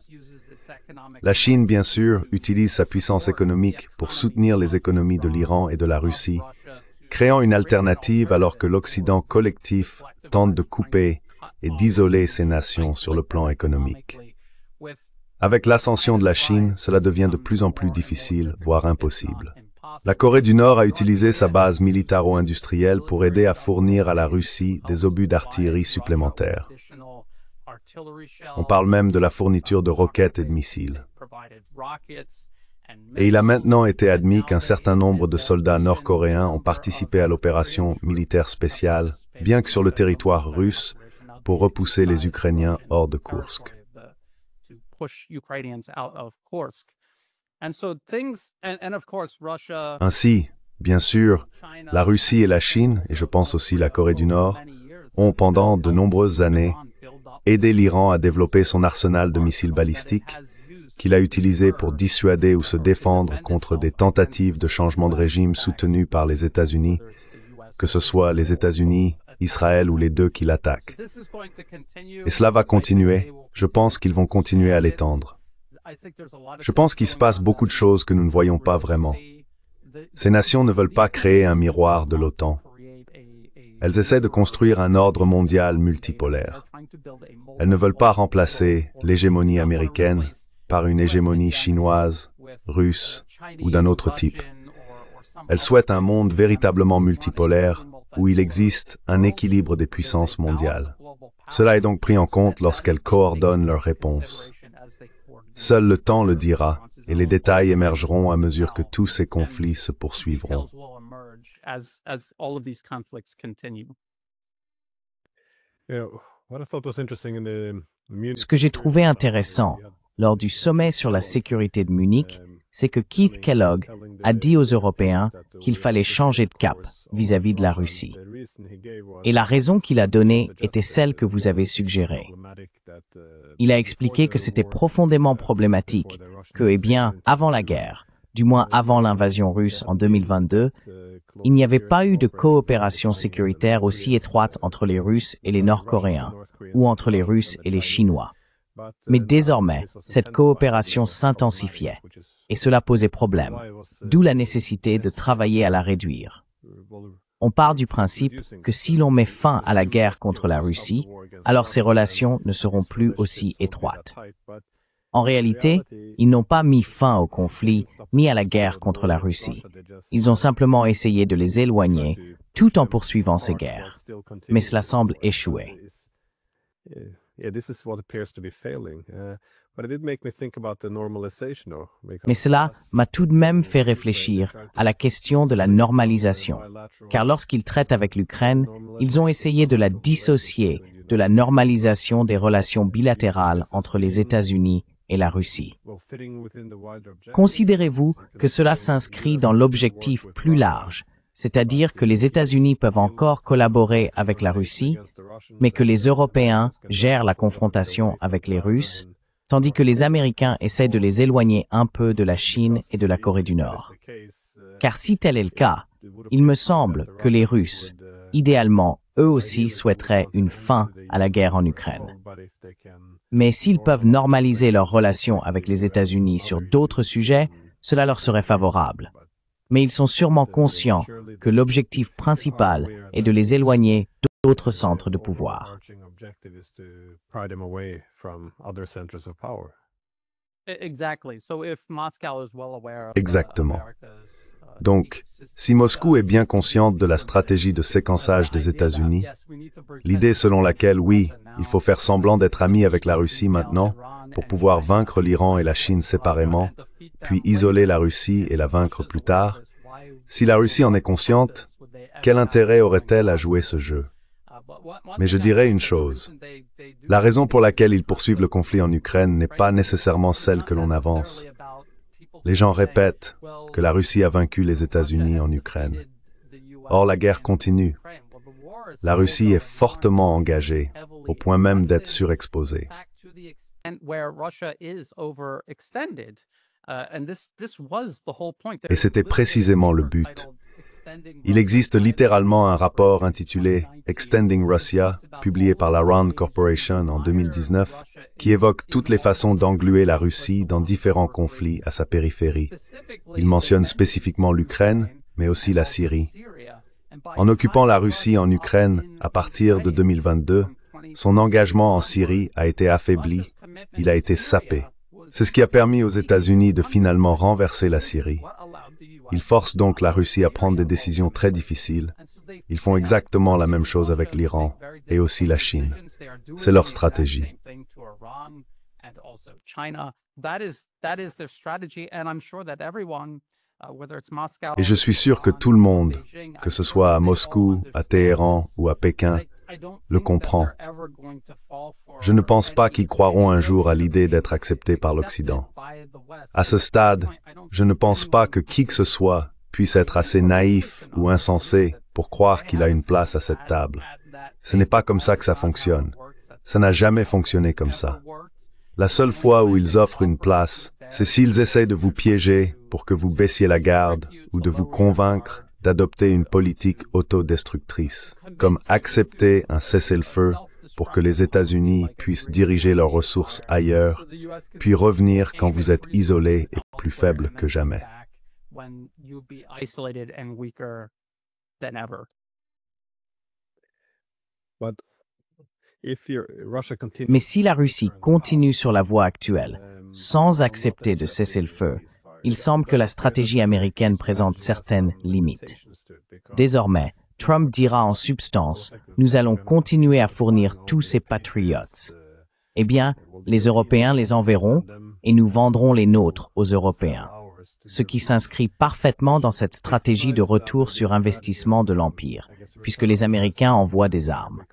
La Chine, bien sûr, utilise sa puissance économique pour soutenir les économies de l'Iran et de la Russie, créant une alternative alors que l'Occident collectif tente de couper et d'isoler ces nations sur le plan économique. Avec l'ascension de la Chine, cela devient de plus en plus difficile, voire impossible. La Corée du Nord a utilisé sa base militaro-industrielle pour aider à fournir à la Russie des obus d'artillerie supplémentaires. On parle même de la fourniture de roquettes et de missiles. Et il a maintenant été admis qu'un certain nombre de soldats nord-coréens ont participé à l'opération militaire spéciale, bien que sur le territoire russe, pour repousser les Ukrainiens hors de Koursk. Ainsi, bien sûr, la Russie et la Chine, et je pense aussi la Corée du Nord, ont pendant de nombreuses années aidé l'Iran à développer son arsenal de missiles balistiques, qu'il a utilisé pour dissuader ou se défendre contre des tentatives de changement de régime soutenues par les États-Unis, que ce soit les États-Unis, Israël ou les deux qui l'attaquent. Et cela va continuer. Je pense qu'ils vont continuer à l'étendre. Je pense qu'il se passe beaucoup de choses que nous ne voyons pas vraiment. Ces nations ne veulent pas créer un miroir de l'OTAN. Elles essaient de construire un ordre mondial multipolaire. Elles ne veulent pas remplacer l'hégémonie américaine par une hégémonie chinoise, russe ou d'un autre type. Elles souhaitent un monde véritablement multipolaire où il existe un équilibre des puissances mondiales. Cela est donc pris en compte lorsqu'elles coordonnent leurs réponses. Seul le temps le dira, et les détails émergeront à mesure que tous ces conflits se poursuivront. Ce que j'ai trouvé intéressant lors du sommet sur la sécurité de Munich, c'est que Keith Kellogg a dit aux Européens qu'il fallait changer de cap vis-à-vis de la Russie. Et la raison qu'il a donnée était celle que vous avez suggérée. Il a expliqué que c'était profondément problématique, que, eh bien, avant la guerre, du moins avant l'invasion russe en 2022, il n'y avait pas eu de coopération sécuritaire aussi étroite entre les Russes et les Nord-Coréens, ou entre les Russes et les Chinois. Mais désormais, cette coopération s'intensifiait, et cela posait problème, d'où la nécessité de travailler à la réduire. On part du principe que si l'on met fin à la guerre contre la Russie, alors ces relations ne seront plus aussi étroites. En réalité, ils n'ont pas mis fin au conflit ni à la guerre contre la Russie. Ils ont simplement essayé de les éloigner tout en poursuivant ces guerres. Mais cela semble échouer. Mais cela m'a tout de même fait réfléchir à la question de la normalisation, car lorsqu'ils traitent avec l'Ukraine, ils ont essayé de la dissocier de la normalisation des relations bilatérales entre les États-Unis et la Russie. Considérez-vous que cela s'inscrit dans l'objectif plus large, c'est-à-dire que les États-Unis peuvent encore collaborer avec la Russie, mais que les Européens gèrent la confrontation avec les Russes, tandis que les Américains essaient de les éloigner un peu de la Chine et de la Corée du Nord. Car si tel est le cas, il me semble que les Russes, idéalement, eux aussi souhaiteraient une fin à la guerre en Ukraine. Mais s'ils peuvent normaliser leurs relations avec les États-Unis sur d'autres sujets, cela leur serait favorable. Mais ils sont sûrement conscients que l'objectif principal est de les éloigner d'autres centres de pouvoir. Exactement. Donc, si Moscou est bien consciente de la stratégie de séquençage des États-Unis, l'idée selon laquelle, oui, il faut faire semblant d'être amis avec la Russie maintenant pour pouvoir vaincre l'Iran et la Chine séparément, puis isoler la Russie et la vaincre plus tard, si la Russie en est consciente, quel intérêt aurait-elle à jouer ce jeu? Mais je dirais une chose. La raison pour laquelle ils poursuivent le conflit en Ukraine n'est pas nécessairement celle que l'on avance. Les gens répètent que la Russie a vaincu les États-Unis en Ukraine. Or, la guerre continue. La Russie est fortement engagée, au point même d'être surexposée. Et c'était précisément le but. Il existe littéralement un rapport intitulé « Extending Russia », publié par la RAND Corporation en 2019, qui évoque toutes les façons d'engluer la Russie dans différents conflits à sa périphérie. Il mentionne spécifiquement l'Ukraine, mais aussi la Syrie. En occupant la Russie en Ukraine à partir de 2022, son engagement en Syrie a été affaibli, il a été sapé. C'est ce qui a permis aux États-Unis de finalement renverser la Syrie. Ils forcent donc la Russie à prendre des décisions très difficiles. Ils font exactement la même chose avec l'Iran et aussi la Chine. C'est leur stratégie. Et je suis sûr que tout le monde, que ce soit à Moscou, à Téhéran ou à Pékin, le comprend. Je ne pense pas qu'ils croiront un jour à l'idée d'être acceptés par l'Occident. À ce stade, je ne pense pas que qui que ce soit puisse être assez naïf ou insensé pour croire qu'il a une place à cette table. Ce n'est pas comme ça que ça fonctionne. Ça n'a jamais fonctionné comme ça. La seule fois où ils offrent une place, c'est s'ils essaient de vous piéger pour que vous baissiez la garde ou de vous convaincre d'adopter une politique autodestructrice, comme accepter un cessez-le-feu pour que les États-Unis puissent diriger leurs ressources ailleurs, puis revenir quand vous êtes isolés et plus faibles que jamais. Mais si la Russie continue sur la voie actuelle, sans accepter de cesser le feu, il semble que la stratégie américaine présente certaines limites. Désormais, Trump dira en substance, nous allons continuer à fournir tous ces Patriots. Eh bien, les Européens les enverront et nous vendrons les nôtres aux Européens, ce qui s'inscrit parfaitement dans cette stratégie de retour sur investissement de l'Empire, puisque les Américains envoient des armes.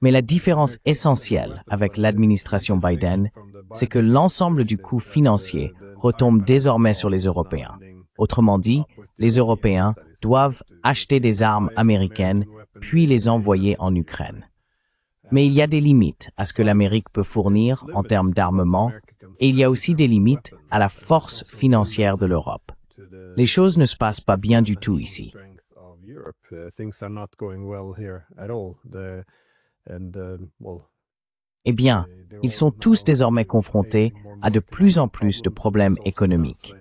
Mais la différence essentielle avec l'administration Biden, c'est que l'ensemble du coût financier retombe désormais sur les Européens. Autrement dit, les Européens doivent acheter des armes américaines puis les envoyer en Ukraine. Mais il y a des limites à ce que l'Amérique peut fournir en termes d'armement et il y a aussi des limites à la force financière de l'Europe. Les choses ne se passent pas bien du tout ici. Eh bien, ils sont tous désormais confrontés à de plus en plus de problèmes économiques,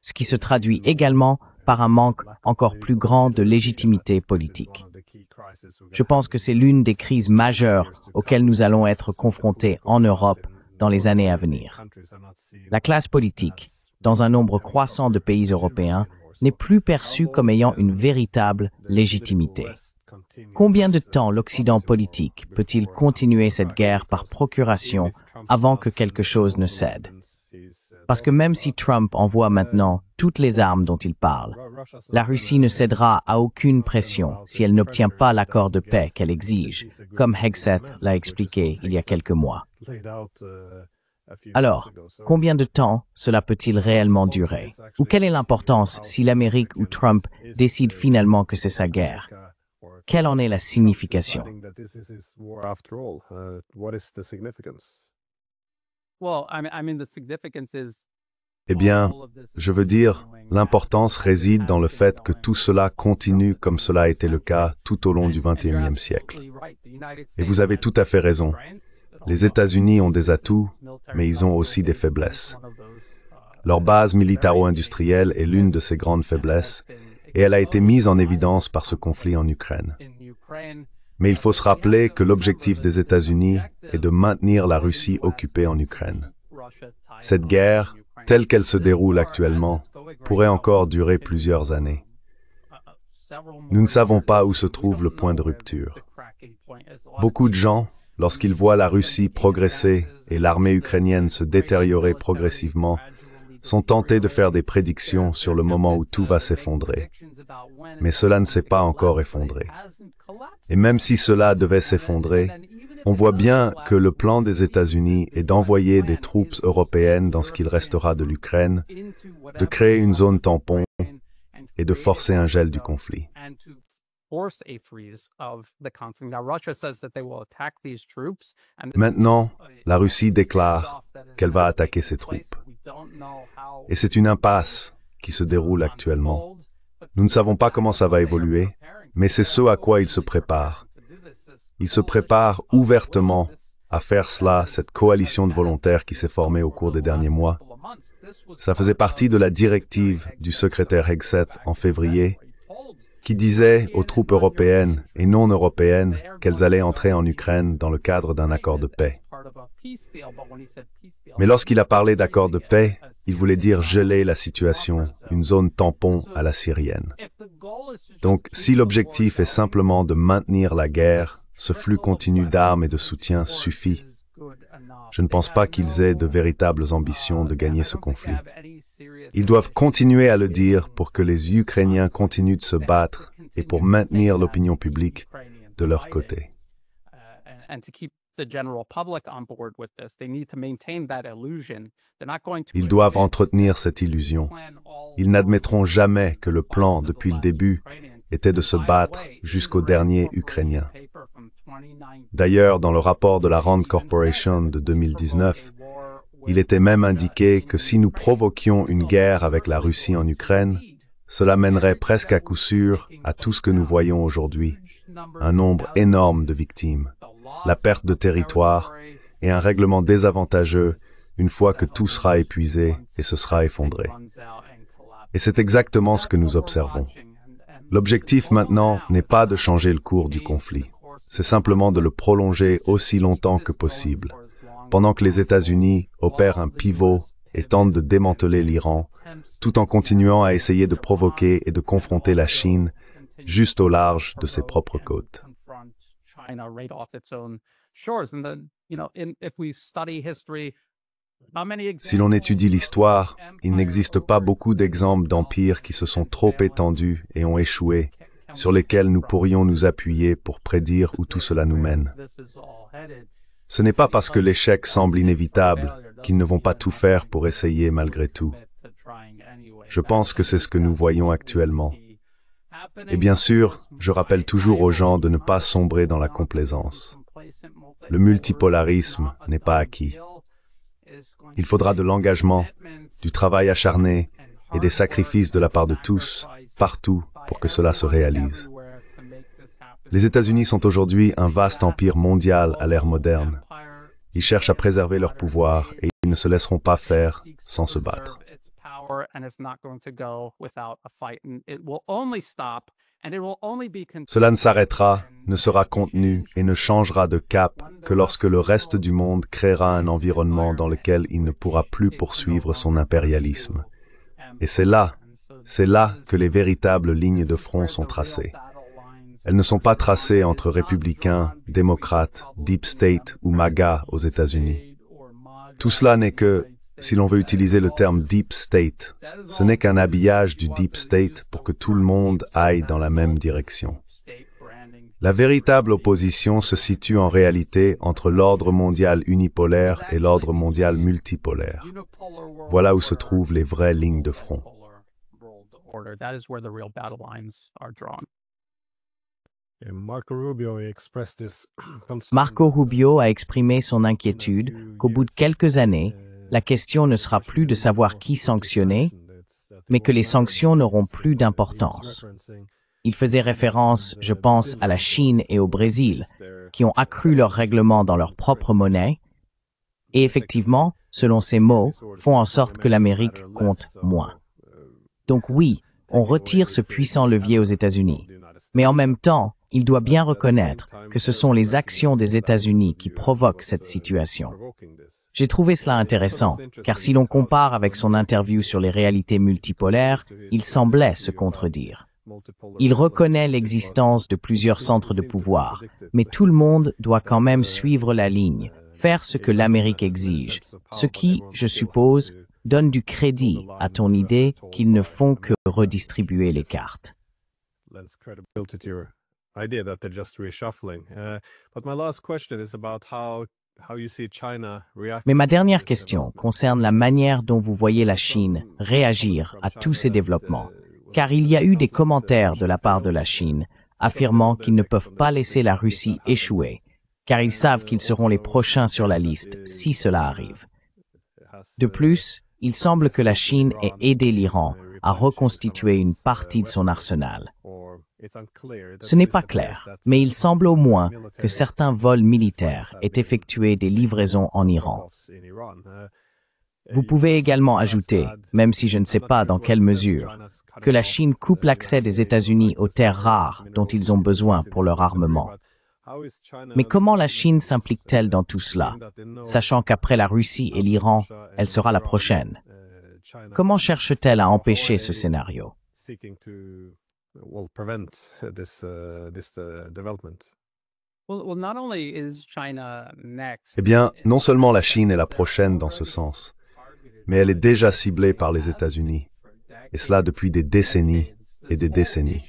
ce qui se traduit également par un manque encore plus grand de légitimité politique. Je pense que c'est l'une des crises majeures auxquelles nous allons être confrontés en Europe dans les années à venir. La classe politique, dans un nombre croissant de pays européens, n'est plus perçue comme ayant une véritable légitimité. Combien de temps l'Occident politique peut-il continuer cette guerre par procuration avant que quelque chose ne cède? Parce que même si Trump envoie maintenant toutes les armes dont il parle, la Russie ne cédera à aucune pression si elle n'obtient pas l'accord de paix qu'elle exige, comme Hegseth l'a expliqué il y a quelques mois. Alors, combien de temps cela peut-il réellement durer? Ou quelle est l'importance si l'Amérique ou Trump décide finalement que c'est sa guerre? Quelle en est la signification? Eh bien, je veux dire, l'importance réside dans le fait que tout cela continue comme cela a été le cas tout au long du XXIe siècle. Et vous avez tout à fait raison. Les États-Unis ont des atouts, mais ils ont aussi des faiblesses. Leur base militaro-industrielle est l'une de ces grandes faiblesses, et elle a été mise en évidence par ce conflit en Ukraine. Mais il faut se rappeler que l'objectif des États-Unis est de maintenir la Russie occupée en Ukraine. Cette guerre, telle qu'elle se déroule actuellement, pourrait encore durer plusieurs années. Nous ne savons pas où se trouve le point de rupture. Beaucoup de gens, lorsqu'ils voient la Russie progresser et l'armée ukrainienne se détériorer progressivement, sont tentés de faire des prédictions sur le moment où tout va s'effondrer. Mais cela ne s'est pas encore effondré. Et même si cela devait s'effondrer, on voit bien que le plan des États-Unis est d'envoyer des troupes européennes dans ce qu'il restera de l'Ukraine, de créer une zone tampon et de forcer un gel du conflit. Maintenant, la Russie déclare qu'elle va attaquer ses troupes. Et c'est une impasse qui se déroule actuellement. Nous ne savons pas comment ça va évoluer, mais c'est ce à quoi ils se préparent. Ils se préparent ouvertement à faire cela, cette coalition de volontaires qui s'est formée au cours des derniers mois. Ça faisait partie de la directive du secrétaire Hegseth en février, qui disait aux troupes européennes et non européennes qu'elles allaient entrer en Ukraine dans le cadre d'un accord de paix. Mais lorsqu'il a parlé d'accord de paix, il voulait dire geler la situation, une zone tampon à la syrienne. Donc, si l'objectif est simplement de maintenir la guerre, ce flux continu d'armes et de soutien suffit. Je ne pense pas qu'ils aient de véritables ambitions de gagner ce conflit. Ils doivent continuer à le dire pour que les Ukrainiens continuent de se battre et pour maintenir l'opinion publique de leur côté. Ils doivent entretenir cette illusion. Ils n'admettront jamais que le plan, depuis le début, était de se battre jusqu'au dernier Ukrainien. D'ailleurs, dans le rapport de la Rand Corporation de 2019, il était même indiqué que si nous provoquions une guerre avec la Russie en Ukraine, cela mènerait presque à coup sûr à tout ce que nous voyons aujourd'hui, un nombre énorme de victimes, la perte de territoire et un règlement désavantageux une fois que tout sera épuisé et se sera effondré. Et c'est exactement ce que nous observons. L'objectif maintenant n'est pas de changer le cours du conflit, c'est simplement de le prolonger aussi longtemps que possible, pendant que les États-Unis opèrent un pivot et tentent de démanteler l'Iran, tout en continuant à essayer de provoquer et de confronter la Chine juste au large de ses propres côtes. Si l'on étudie l'histoire, il n'existe pas beaucoup d'exemples d'empires qui se sont trop étendus et ont échoué, sur lesquels nous pourrions nous appuyer pour prédire où tout cela nous mène. Ce n'est pas parce que l'échec semble inévitable qu'ils ne vont pas tout faire pour essayer malgré tout. Je pense que c'est ce que nous voyons actuellement. Et bien sûr, je rappelle toujours aux gens de ne pas sombrer dans la complaisance. Le multipolarisme n'est pas acquis. Il faudra de l'engagement, du travail acharné et des sacrifices de la part de tous, partout, pour que cela se réalise. Les États-Unis sont aujourd'hui un vaste empire mondial à l'ère moderne. Ils cherchent à préserver leur pouvoir et ils ne se laisseront pas faire sans se battre. Cela ne s'arrêtera, ne sera contenu et ne changera de cap que lorsque le reste du monde créera un environnement dans lequel il ne pourra plus poursuivre son impérialisme. Et c'est là que les véritables lignes de front sont tracées. Elles ne sont pas tracées entre républicains, démocrates, deep state ou MAGA aux États-Unis. Tout cela n'est que, si l'on veut utiliser le terme deep state, ce n'est qu'un habillage du deep state pour que tout le monde aille dans la même direction. La véritable opposition se situe en réalité entre l'ordre mondial unipolaire et l'ordre mondial multipolaire. Voilà où se trouvent les vraies lignes de front. Marco Rubio a exprimé son inquiétude qu'au bout de quelques années, la question ne sera plus de savoir qui sanctionner, mais que les sanctions n'auront plus d'importance. Il faisait référence, je pense, à la Chine et au Brésil, qui ont accru leurs règlements dans leur propre monnaie, et effectivement, selon ces mots, font en sorte que l'Amérique compte moins. Donc oui, on retire ce puissant levier aux États-Unis, mais en même temps, il doit bien reconnaître que ce sont les actions des États-Unis qui provoquent cette situation. J'ai trouvé cela intéressant, car si l'on compare avec son interview sur les réalités multipolaires, il semblait se contredire. Il reconnaît l'existence de plusieurs centres de pouvoir, mais tout le monde doit quand même suivre la ligne, faire ce que l'Amérique exige, ce qui, je suppose, donne du crédit à ton idée qu'ils ne font que redistribuer les cartes. Mais ma dernière question concerne la manière dont vous voyez la Chine réagir à tous ces développements, car il y a eu des commentaires de la part de la Chine affirmant qu'ils ne peuvent pas laisser la Russie échouer, car ils savent qu'ils seront les prochains sur la liste si cela arrive. De plus, il semble que la Chine ait aidé l'Iran à reconstituer une partie de son arsenal. Ce n'est pas clair, mais il semble au moins que certains vols militaires aient effectué des livraisons en Iran. Vous pouvez également ajouter, même si je ne sais pas dans quelle mesure, que la Chine coupe l'accès des États-Unis aux terres rares dont ils ont besoin pour leur armement. Mais comment la Chine s'implique-t-elle dans tout cela, sachant qu'après la Russie et l'Iran, elle sera la prochaine? Comment cherche-t-elle à empêcher ce scénario? Eh bien, non seulement la Chine est la prochaine dans ce sens, mais elle est déjà ciblée par les États-Unis, et cela depuis des décennies et des décennies.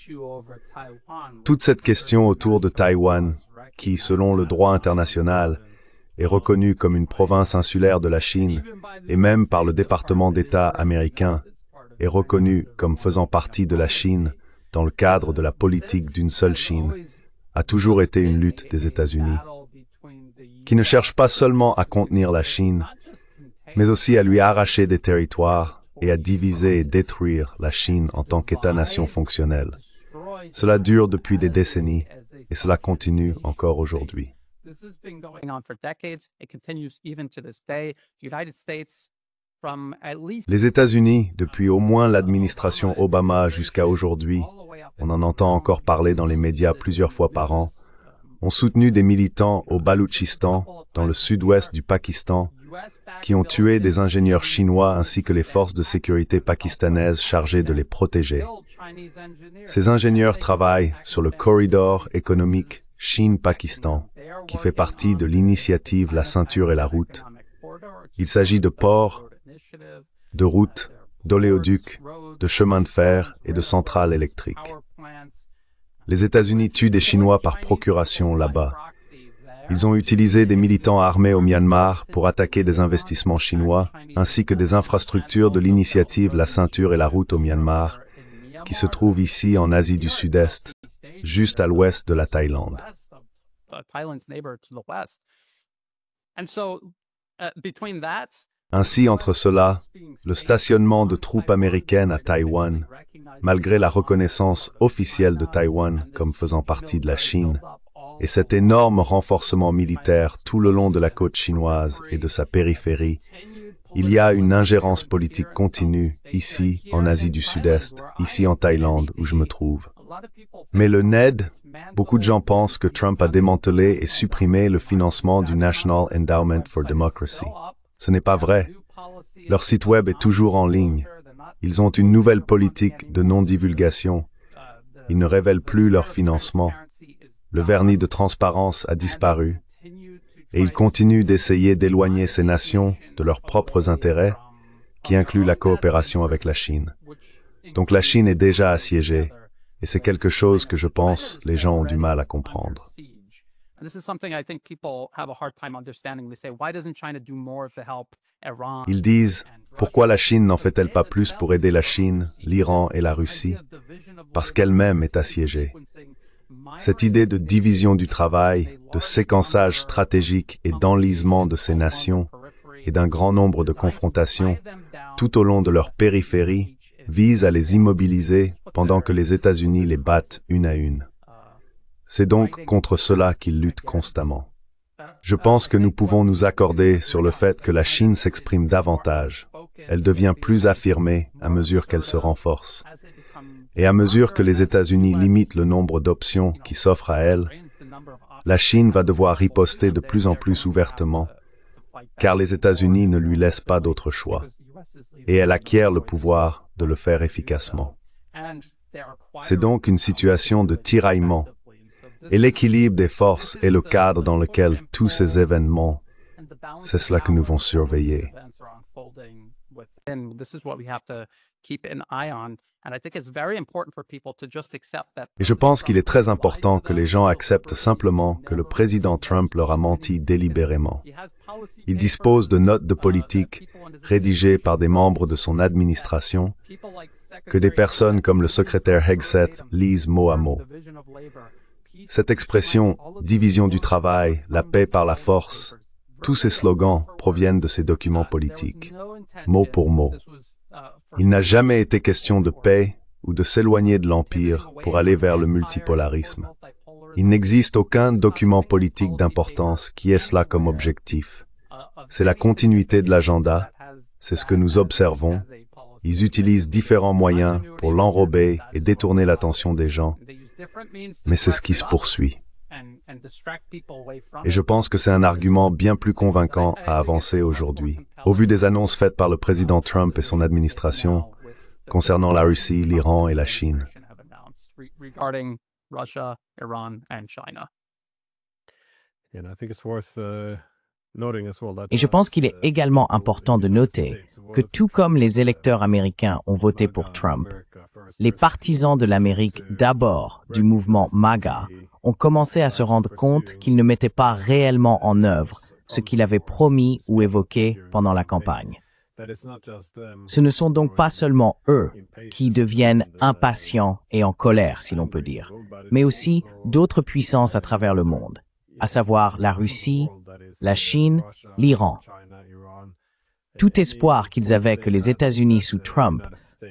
Toute cette question autour de Taïwan, qui, selon le droit international, est reconnue comme une province insulaire de la Chine, et même par le département d'État américain, est reconnue comme faisant partie de la Chine dans le cadre de la politique d'une seule Chine, a toujours été une lutte des États-Unis, qui ne cherche pas seulement à contenir la Chine, mais aussi à lui arracher des territoires et à diviser et détruire la Chine en tant qu'État-nation fonctionnel. Cela dure depuis des décennies et cela continue encore aujourd'hui. Les États-Unis, depuis au moins l'administration Obama jusqu'à aujourd'hui, on en entend encore parler dans les médias plusieurs fois par an, ont soutenu des militants au Baloutchistan, dans le sud-ouest du Pakistan, qui ont tué des ingénieurs chinois ainsi que les forces de sécurité pakistanaises chargées de les protéger. Ces ingénieurs travaillent sur le corridor économique Chine-Pakistan, qui fait partie de l'initiative La Ceinture et la Route. Il s'agit de ports, de routes, d'oléoducs, de chemins de fer et de centrales électriques. Les États-Unis tuent des Chinois par procuration là-bas. Ils ont utilisé des militants armés au Myanmar pour attaquer des investissements chinois, ainsi que des infrastructures de l'initiative La Ceinture et la Route au Myanmar, qui se trouve ici en Asie du Sud-Est, juste à l'ouest de la Thaïlande. Ainsi, entre cela, le stationnement de troupes américaines à Taïwan, malgré la reconnaissance officielle de Taïwan comme faisant partie de la Chine, et cet énorme renforcement militaire tout le long de la côte chinoise et de sa périphérie, il y a une ingérence politique continue ici, en Asie du Sud-Est, ici en Thaïlande, où je me trouve. Mais le NED, beaucoup de gens pensent que Trump a démantelé et supprimé le financement du National Endowment for Democracy. Ce n'est pas vrai. Leur site web est toujours en ligne. Ils ont une nouvelle politique de non-divulgation. Ils ne révèlent plus leur financement. le vernis de transparence a disparu, et il continue d'essayer d'éloigner ces nations de leurs propres intérêts, qui incluent la coopération avec la Chine. Donc la Chine est déjà assiégée, et c'est quelque chose que je pense les gens ont du mal à comprendre. Ils disent, pourquoi la Chine n'en fait-elle pas plus pour aider la Chine, l'Iran et la Russie? Parce qu'elle-même est assiégée. Cette idée de division du travail, de séquençage stratégique et d'enlisement de ces nations, et d'un grand nombre de confrontations, tout au long de leur périphérie, vise à les immobiliser pendant que les États-Unis les battent une à une. C'est donc contre cela qu'ils luttent constamment. Je pense que nous pouvons nous accorder sur le fait que la Chine s'exprime davantage. Elle devient plus affirmée à mesure qu'elle se renforce. Et à mesure que les États-Unis limitent le nombre d'options qui s'offrent à elle, la Chine va devoir riposter de plus en plus ouvertement, car les États-Unis ne lui laissent pas d'autre choix. Et elle acquiert le pouvoir de le faire efficacement. C'est donc une situation de tiraillement. Et l'équilibre des forces est le cadre dans lequel tous ces événements, c'est cela que nous devons surveiller. Et je pense qu'il est très important que les gens acceptent simplement que le président Trump leur a menti délibérément. Il dispose de notes de politique rédigées par des membres de son administration que des personnes comme le secrétaire Hegseth lisent mot à mot. Cette expression « division du travail, la paix par la force », tous ces slogans proviennent de ces documents politiques, mot pour mot. Il n'a jamais été question de paix ou de s'éloigner de l'Empire pour aller vers le multipolarisme. Il n'existe aucun document politique d'importance qui ait cela comme objectif. C'est la continuité de l'agenda, c'est ce que nous observons. Ils utilisent différents moyens pour l'enrober et détourner l'attention des gens, mais c'est ce qui se poursuit. Et je pense que c'est un argument bien plus convaincant à avancer aujourd'hui, au vu des annonces faites par le président Trump et son administration concernant la Russie, l'Iran et la Chine. Et je pense qu'il est également important de noter que tout comme les électeurs américains ont voté pour Trump, les partisans de l'Amérique d'abord du mouvement MAGA ont commencé à se rendre compte qu'ils ne mettaient pas réellement en œuvre ce qu'il avait promis ou évoqué pendant la campagne. Ce ne sont donc pas seulement eux qui deviennent impatients et en colère, si l'on peut dire, mais aussi d'autres puissances à travers le monde, à savoir la Russie, la Chine, l'Iran. Tout espoir qu'ils avaient que les États-Unis sous Trump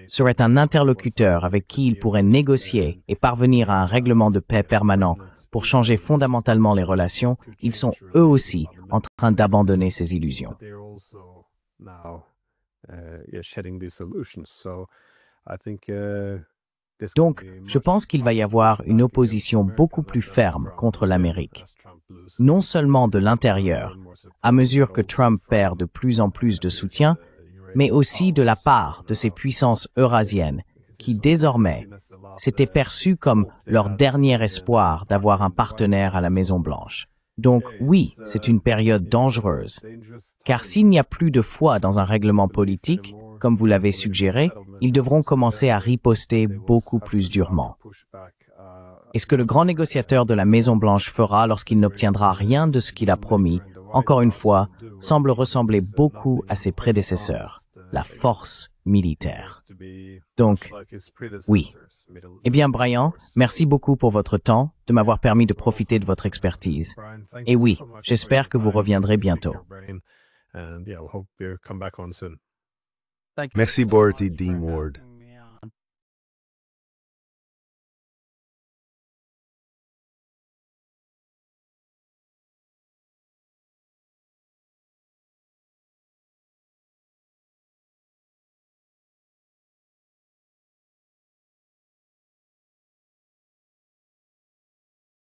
seraient un interlocuteur avec qui ils pourraient négocier et parvenir à un règlement de paix permanent pour changer fondamentalement les relations, ils sont eux aussi en train d'abandonner ces illusions. Donc, je pense qu'il va y avoir une opposition beaucoup plus ferme contre l'Amérique, non seulement de l'intérieur, à mesure que Trump perd de plus en plus de soutien, mais aussi de la part de ces puissances eurasiennes qui, désormais, s'étaient perçues comme leur dernier espoir d'avoir un partenaire à la Maison-Blanche. Donc oui, c'est une période dangereuse, car s'il n'y a plus de foi dans un règlement politique, comme vous l'avez suggéré, ils devront commencer à riposter beaucoup plus durement. Et ce que le grand négociateur de la Maison-Blanche fera lorsqu'il n'obtiendra rien de ce qu'il a promis, encore une fois, semble ressembler beaucoup à ses prédécesseurs, la force militaire. Donc, oui. Eh bien, Brian, merci beaucoup pour votre temps, de m'avoir permis de profiter de votre expertise. Et oui, j'espère que vous reviendrez bientôt. Merci Bort et Dean Ward.